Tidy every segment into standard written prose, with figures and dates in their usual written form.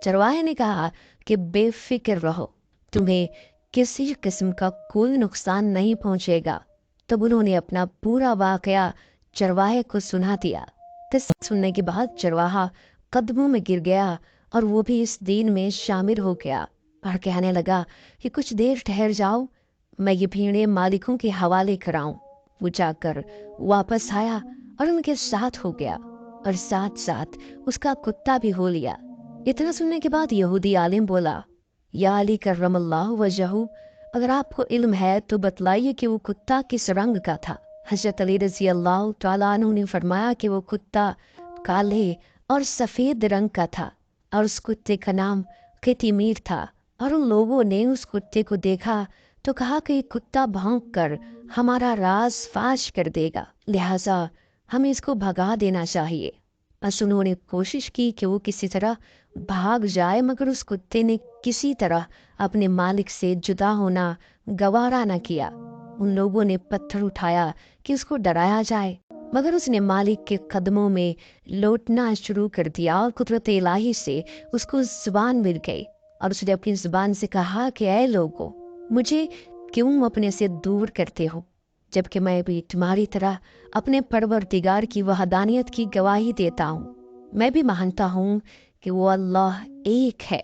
चरवाहे ने कहा कि बेफिक्र रहो, तुम्हें किसी किस्म का कोई नुकसान नहीं पहुंचेगा। तब उन्होंने अपना पूरा वाकया चरवाहे को सुना दिया। किस्सा सुनने के बाद चरवाहा कदमों में गिर गया और वो भी इस दीन में शामिल हो गया और कहने लगा कि कुछ देर ठहर जाओ, मैं ये भेड़ें मालिकों के हवाले कराऊं। वो जाकर वापस आया और उनके साथ हो गया और साथ साथ उसका कुत्ता भी हो लिया। इतना सुनने के बाद यहूदी आलिम बोला, या अली करमल्लाहु वजहू, अगर आपको इल्म है तो बतलाइए कि वो कुत्ता किस रंग का था। हजरत अली रजी अल्लाह तआला अन्हु ने फरमाया कि वो कुत्ता काले और सफ़ेद रंग का था और उस कुत्ते का नाम कितिमीर था। और उन लोगों ने उस कुत्ते को देखा तो कहा कि ये कुत्ता भौंक कर हमारा राज फाश कर देगा, लिहाजा हमें इसको भगा देना चाहिए। बस उन्होंने कोशिश की कि वो किसी तरह भाग जाए, मगर उस कुत्ते ने किसी तरह अपने मालिक से जुदा होना गवारा न किया। उन लोगों ने पत्थर उठाया कि उसको डराया जाए, मगर उसने मालिक के कदमों में लौटना शुरू कर दिया और कुदरत इलाही से उसको जुबान मिल गई और उसने अपनी जुबान से कहा कि ऐ लोगों, मुझे क्यों अपने से दूर करते हो, जबकि मैं भी तुम्हारी तरह अपने परवरदिगार की वहदानियत की गवाही देता हूँ। मैं भी मानता हूँ कि वो अल्लाह एक है।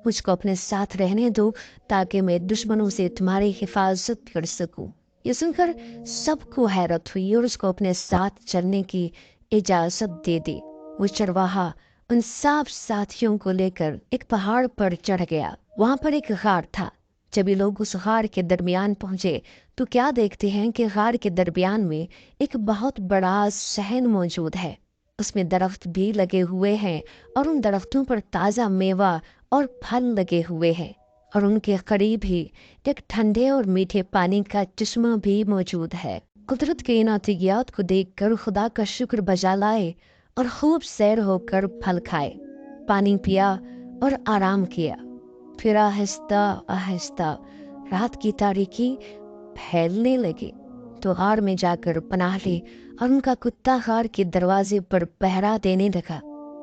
मुझको अपने साथ रहने दो ताकि मैं दुश्मनों से तुम्हारी हिफाजत कर सकूं। ये सुनकर सबको हैरत हुई और उसको अपने साथ चलने की इजाजत दे दी। वो चरवाहा उन सब साथियों को लेकर एक पहाड़ पर चढ़ गया। वहां पर एक गार था। जब ये लोग उस गार के दरमियान पहुंचे तो क्या देखते हैं कि गार के दरमियान में एक बहुत बड़ा सहन मौजूद है। उसमें दरख्त भी लगे हुए हैं और उन दरख्तों पर ताज़ा मेवा और फल लगे हुए हैं और उनके करीब ही एक ठंडे और मीठे पानी का चश्मा भी मौजूद है। कुदरत के इन अतियात को देखकर खुदा का शुक्र बजा लाए और खूब सैर होकर फल खाए, पानी पिया और आराम किया। फिर आहिस्ता आहिस्ता रात की तारीकी फैलने लगी तो गार में जाकर पनाह ली और उनका कुत्ता गार के दरवाजे पर पहरा देने लगा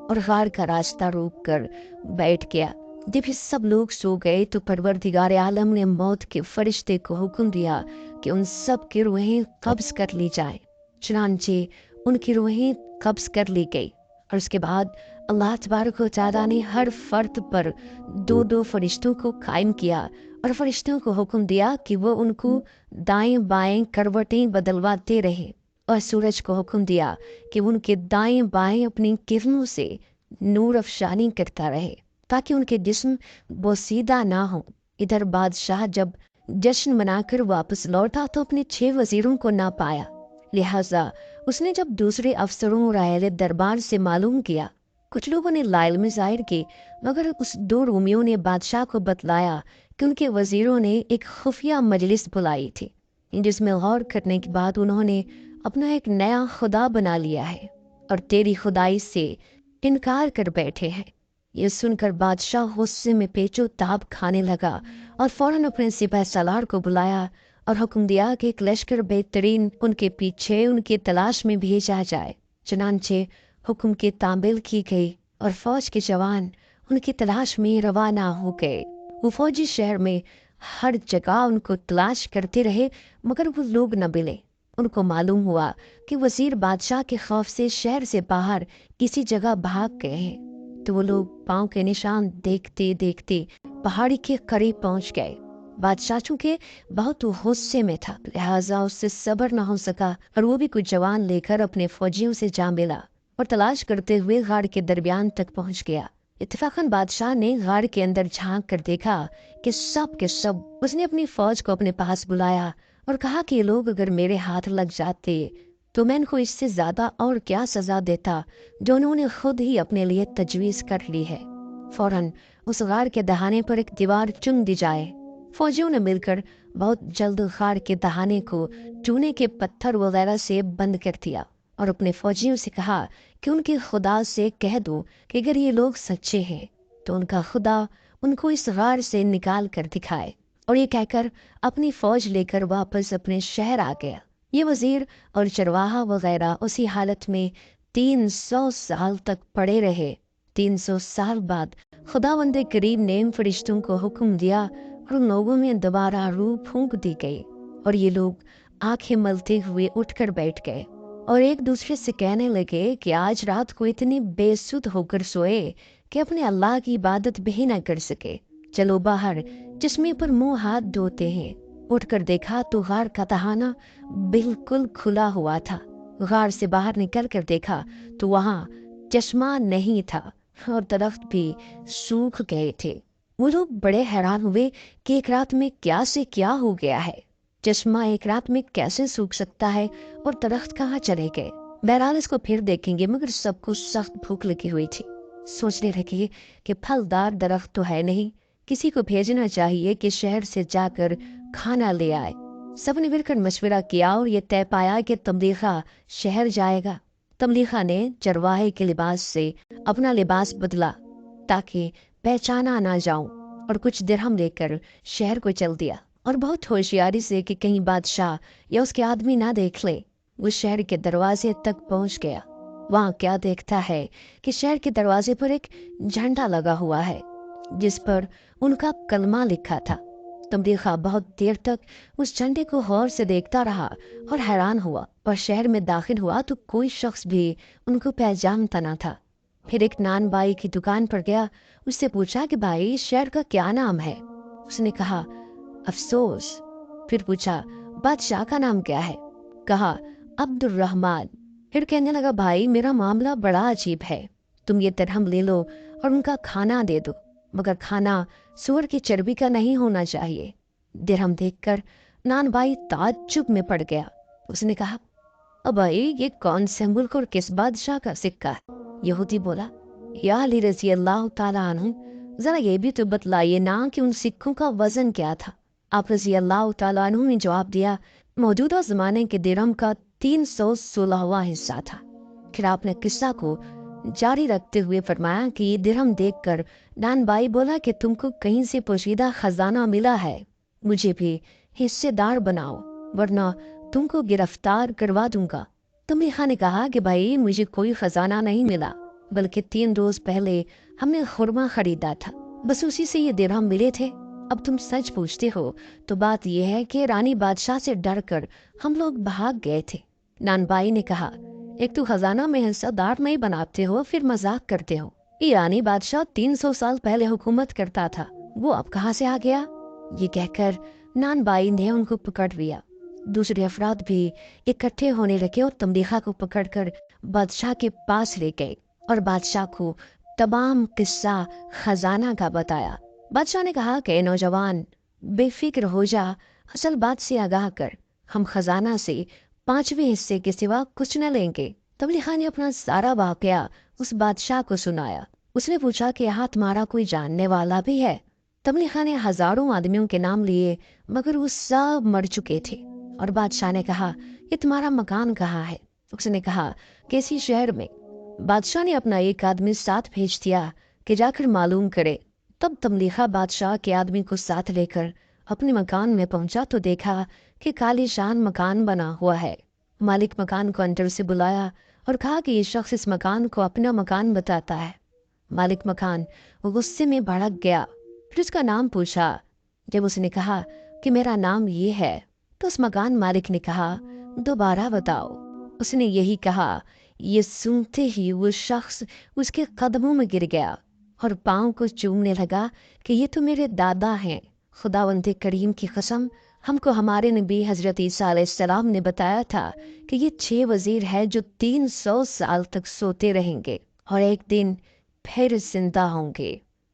और गार का रास्ता रोक कर बैठ गया। जब ये सब लोग सो गए तो परवरदिगार आलम ने मौत के फरिश्ते को हुक्म दिया कि उन सब की रूहें कब्ज कर ली जाए। चुनांचे उनकी रूहें कब्ज कर ली गई और उसके बाद अल्लाह तबारक व तआला ने हर फर्द पर दो दो फरिश्तों को कायम किया और फरिश्तों को हुक्म दिया कि वो उनको दाएं बाएं करवटें बदलवाते रहे और सूरज को हुक्म दिया कि उनके दाएं बाएं अपनी किरणों से नूर अफशानी करता रहे ताकि उनके जिस्म बोसीदा ना हो। इधर बादशाह जब जश्न मनाकर वापस लौटा तो अपने 6 वजीरों को ना पाया, लिहाजा उसने जब दूसरे अफसरों और अहले दरबार से मालूम किया, कुछ लोगों ने लाइल्म जाहिर की, मगर उस 2 रोमियों ने बादशाह को बतलाया कि उनके वजीरों ने एक खुफिया मजलिस बुलाई थी जिसमें गौर करने के बाद उन्होंने अपना एक नया खुदा बना लिया है और तेरी खुदाई से इनकार कर बैठे हैं। ये सुनकर बादशाह गुस्से में पेचो ताब खाने लगा और फौरन अपने सिपाही सालार को बुलाया और हुक्म दिया कि एक लश्कर बेहतरीन उनके पीछे उनकी तलाश में भेजा जाए। चनांचे हुक्म की तामील की गई और फौज के जवान उनकी तलाश में रवाना हो गए। वो फौजी शहर में हर जगह उनको तलाश करते रहे, मगर वो लोग न मिले। उनको मालूम हुआ कि वजीर बादशाह के खौफ से शहर से बाहर किसी जगह भाग गए हैं। तो वो लोग पांव के निशान देखते देखते पहाड़ी के करीब पहुंच गए। बादशाह चूंकि बहुत गुस्से में था, लिहाजा उससे सब्र न हो सका और वो भी कुछ जवान लेकर अपने फौजियों से जा मिला और तलाश करते हुए गाड़ के दरमियान तक पहुंच गया। इत्तेफाकन बादशाह ने गाड़ के अंदर झांक कर देखा कि सब के सब। उसने अपनी फौज को अपने पास बुलाया और कहा कि ये लोग अगर मेरे हाथ लग जाते तो मैं इनको इससे ज्यादा और क्या सजा देता जो उन्होंने खुद ही अपने लिए तजवीज कर ली है। फौरन उस गार के दहाने पर एक दीवार चुन दी जाए। फौजियों ने मिलकर बहुत जल्द गार के दहाने को चूने के पत्थर वगैरह से बंद कर दिया और अपने फौजियों से कहा कि उनके खुदा से कह दो कि अगर ये लोग सच्चे हैं तो उनका खुदा उनको इस गार से निकाल कर दिखाए। और ये कहकर अपनी फौज लेकर वापस अपने शहर आ गया। ये वजीर और चरवाहा वगैरह उसी हालत में 300 साल तक पड़े रहे। 300 साल बाद खुदावंद करीम ने इन फरिश्तों को हुक्म दिया और उन लोगों में दोबारा रूह फूंक दी गई और ये लोग आंखें मलते हुए उठकर बैठ गए और एक दूसरे से कहने लगे कि आज रात को इतनी बेसुध होकर सोए कि अपने अल्लाह की इबादत भी न कर सके। चलो बाहर चश्मे पर मुंह हाथ धोते हैं। उठकर देखा तो गार का तहाना बिल्कुल खुला हुआ था। गार से बाहर निकल कर देखा तो वहाँ चश्मा नहीं था और दरख्त भी सूख गए थे। वो लोग बड़े हैरान हुए कि एक रात में क्या से क्या हो गया है। चश्मा एक रात में कैसे सूख सकता है और दरख्त कहाँ चले गए। बहरहाल इसको फिर देखेंगे, मगर सबको सख्त भूख लगी हुई थी। सोचने लगे कि फलदार दरख्त तो है नहीं, किसी को भेजना चाहिए कि शहर से जाकर खाना ले आए। सबने मिलकर मशवरा किया और ये तय पाया कि तमलीखा शहर जाएगा। तमलीखा ने चरवाहे के लिबास से अपना लिबास बदला ताकि पहचाना ना जाऊं और कुछ दिरहम लेकर शहर को चल दिया और बहुत होशियारी से कि कहीं बादशाह या उसके आदमी ना देख ले, वो शहर के दरवाजे तक पहुंच गया। वहां क्या देखता है कि शहर के दरवाजे पर एक झंडा लगा हुआ है जिस पर उनका कलमा लिखा था। तमलीखा बहुत देर तक उस झंडे को गौर से देखता रहा और हैरान हुआ, पर शहर में दाखिल हुआ तो कोई शख्स भी उनको पहचानता न था। फिर एक नान बाई की दुकान पर गया, उससे पूछा कि भाई इस शहर का क्या नाम है। उसने कहा अफसोस। फिर पूछा बादशाह का नाम क्या है। कहा अब्दुर्रहमान। फिर कहने लगा भाई मेरा मामला बड़ा अजीब है, तुम ये दिरहम ले लो और उनका खाना दे दो, मगर खाना सूअर की चर्बी का नहीं होना चाहिए। दिरहम देखकर नान बाई ताज्जुब में पड़ गया। उसने कहा अब भाई ये कौन से मुल्क और किस बादशाह का सिक्का है। यहूदी बोला या अली रज़ी अल्लाह ताला अन्हु, जरा ये भी तो बतलाइए ना कि उन सिक्कों का वजन क्या था। आप रज़ी अल्लाह ताला अन्हु ने जवाब दिया मौजूदा जमाने के दिरहम का 316वां हिस्सा था। फिर आपने किस्सा को जारी रखते हुए फरमाया कि ये दिरहम देखकर नान बाई बोला कि तुमको कहीं से पोशीदा खजाना मिला है, मुझे भी हिस्सेदार बनाओ वरना तुमको गिरफ्तार करवा दूंगा। तमलीखा ने कहा कि भाई मुझे कोई खजाना नहीं मिला, बल्कि 3 रोज पहले हमने खुरमा खरीदा था, बस उसी से ये दिरहम मिले थे। अब तुम सच पूछते हो तो बात यह है कि रानी बादशाह से डर कर हम लोग भाग गए थे। नान बाई ने कहा एक तो खजाना में हिस्सेदार नहीं बनाते हो, फिर मजाक करते हो। ईरानी बादशाह 300 साल पहले हुकूमत करता था, वो अब कहाँ से आ गया। ये कहकर नान बाई ने उनको पकड़ लिया। दूसरे अफराद भी इकट्ठे होने लगे और तमलीखा को पकड़कर बादशाह के पास ले गए और बादशाह को तमाम किस्सा खजाना का बताया। बादशाह ने कहा कि नौजवान बेफिक्र हो जा, असल बात से आगाह कर, हम खजाना से 5वें हिस्से के सिवा कुछ न लेंगे। तमलीखा ने अपना सारा वाकया उस बादशाह को सुनाया। उसने पूछा कि यहाँ तुम्हारा कोई जानने वाला भी है। तमलीखा ने हजारों आदमियों के नाम लिए, मगर वो सब मर चुके थे। और बादशाह ने कहा ये तुम्हारा मकान कहाँ है। उसने कहा कि इसी शहर में। बादशाह ने अपना एक आदमी साथ भेज दिया कि जाकर मालूम करे। तब तमलीखा बादशाह के आदमी को साथ लेकर अपने मकान में पहुंचा तो देखा कि कालीशान मकान बना हुआ है। मालिक मकान को अंदर से बुलाया और कहा कि ये शख्स इस मकान को अपना मकान बताता है। मालिक मकान गुस्से में भड़क गया, फिर उसका नाम पूछा। जब उसने कहा कि मेरा नाम ये है तो उस मकान मालिक ने कहा दोबारा बताओ। उसने यही कहा। ये सुनते ही वो शख्स उसके कदमों में गिर गया और पाँव को चूमने लगा कि ये तो मेरे दादा हैं। खुदावंद करीम की कसम, हमको हमारे नबी हजरत ईसा अलैहिस्सलाम ने बताया था कि ये 6 वजीर है जो 300 साल तक सोते रहेंगे और एक दिन फिर जिंदा होंगे।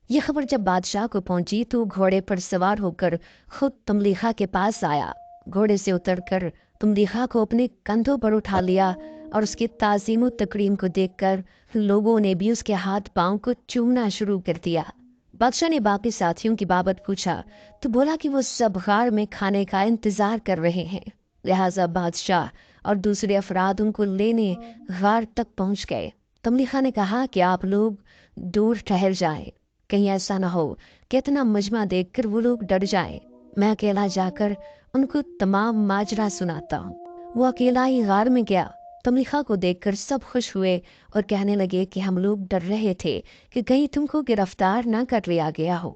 ये खबर जब बादशाह को पहुंची तो घोड़े पर सवार होकर खुद तमलीखा के पास आया। घोड़े से उतरकर तमलीखा को अपने कंधों पर उठा लिया और उसकी ताज़ीम तकरीम को देखकर लोगों ने भी उसके हाथ पांव को चूमना शुरू कर दिया। बादशाह ने बाकी साथियों की बाबत पूछा तो बोला कि वो सब गार में खाने का इंतजार कर रहे हैं। लिहाजा बादशाह और दूसरे अफराद उनको लेने गार तक पहुंच गए। तमलीखा ने कहा कि आप लोग दूर ठहर जाएं, कहीं ऐसा ना हो कि इतना मजमा देखकर वो लोग डर जाएं। मैं अकेला जाकर उनको तमाम माजरा सुनाता हूँ। वो अकेला ही गार में गया तमलीखा को देखकर सब खुश हुए और कहने लगे कि हम लोग डर रहे थे कि कहीं तुमको गिरफ्तार न कर लिया गया हो।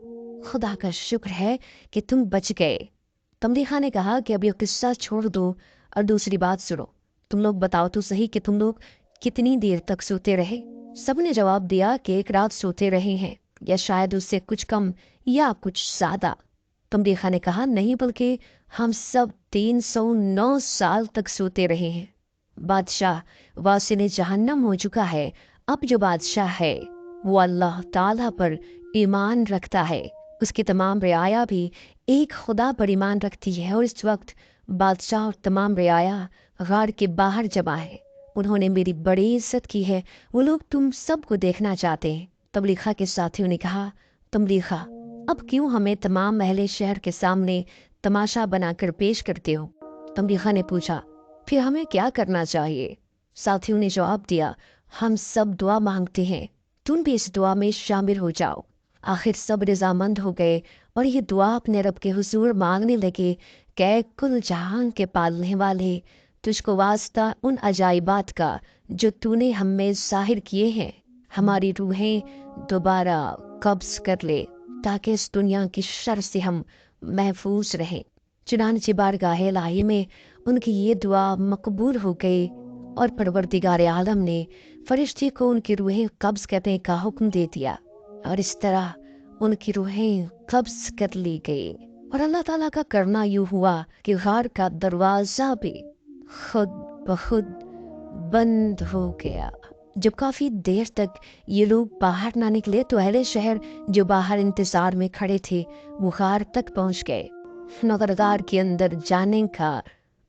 खुदा का शुक्र है कि तुम बच गए। तमलीखा ने कहा कि अब ये किस्सा छोड़ दो और दूसरी बात सुनो। तुम लोग बताओ तो सही कि तुम लोग कितनी देर तक सोते रहे। सबने जवाब दिया कि एक रात सोते रहे हैं, या शायद उससे कुछ कम या कुछ ज्यादा। तमलीखा ने कहा नहीं, बल्कि हम सब 309 साल तक सोते रहे हैं। बादशाह वासिल जहन्नम हो चुका है। अब जो बादशाह है वो अल्लाह ताला पर ईमान रखता है। उसकी तमाम रियाया भी एक खुदा पर ईमान रखती है। और इस वक्त बादशाह और तमाम रियाया गार के बाहर जमा है। उन्होंने मेरी बड़ी इज्जत की है। वो लोग तुम सबको देखना चाहते हैं। तमलीखा के साथियों ने कहा, तमलीखा अब क्यों हमें तमाम अहले शहर के सामने तमाशा बनाकर पेश करते हो? तमलीखा ने पूछा, फिर हमें क्या करना चाहिए? साथियों ने जवाब दिया, हम सब दुआ मांगते हैं, तुम भी इस दुआ में शामिल हो जाओ। आखिर सब रजामंद हो गए और ये दुआ अपने रब के हुजूर मांगने लगे, कै कुल जहां के पालने वाले, तुझको वास्ता उन अजाइबात का जो तूने हम में जाहिर किए हैं। हमारी रूहें दोबारा कब्ज कर ले ताकि इस दुनिया की शर से हम महफूज रहें। चुनांचे बारगाह इलाही में उनकी ये दुआ मकबूल हो गई और परवरदिगार आलम ने फरिश्ते को उनकी रूहें कब्ज करने का हुक्म दे दिया और इस तरह उनकी रूहें कब्ज कर ली गई। और अल्लाह ताला का करना यूं हुआ कि गार का दरवाजा भी खुद ब खुद बंद हो गया। जब काफी देर तक ये लोग बाहर ना निकले तो अहले शहर जो बाहर इंतजार में खड़े थे वो गार तक पहुंच गए। मगर गार के अंदर जाने का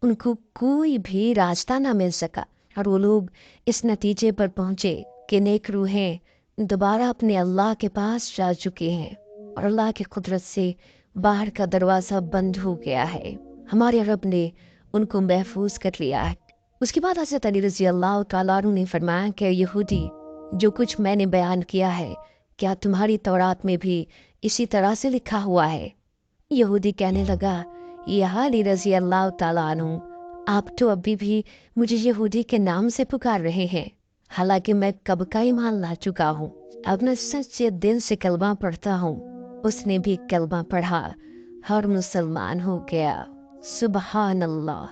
उनको कोई भी रास्ता ना मिल सका और वो लोग इस नतीजे पर पहुंचे कि नेक रूहें दोबारा अपने अल्लाह के पास जा चुके हैं और अल्लाह की कुदरत से बाहर का दरवाज़ा बंद हो गया है। हमारे रब ने उनको महफूज कर लिया है। उसके बाद हज़रत अली रज़ी अल्लाह तआला अन्हु ने फरमाया कि यहूदी, जो कुछ मैंने बयान किया है क्या तुम्हारी तौरात में भी इसी तरह से लिखा हुआ है? यहूदी कहने लगा, या अली रज़ी अल्लाह तआला अन्हु, आप तो अभी भी मुझे यहूदी के नाम से पुकार रहे हैं, हालांकि मैं कब का ईमान ला चुका हूँ। अब मैं सच्चे दिल से कलमा पढ़ता हूँ। उसने भी कलमा पढ़ा, हर मुसलमान हो गया। सुबहान अल्लाह।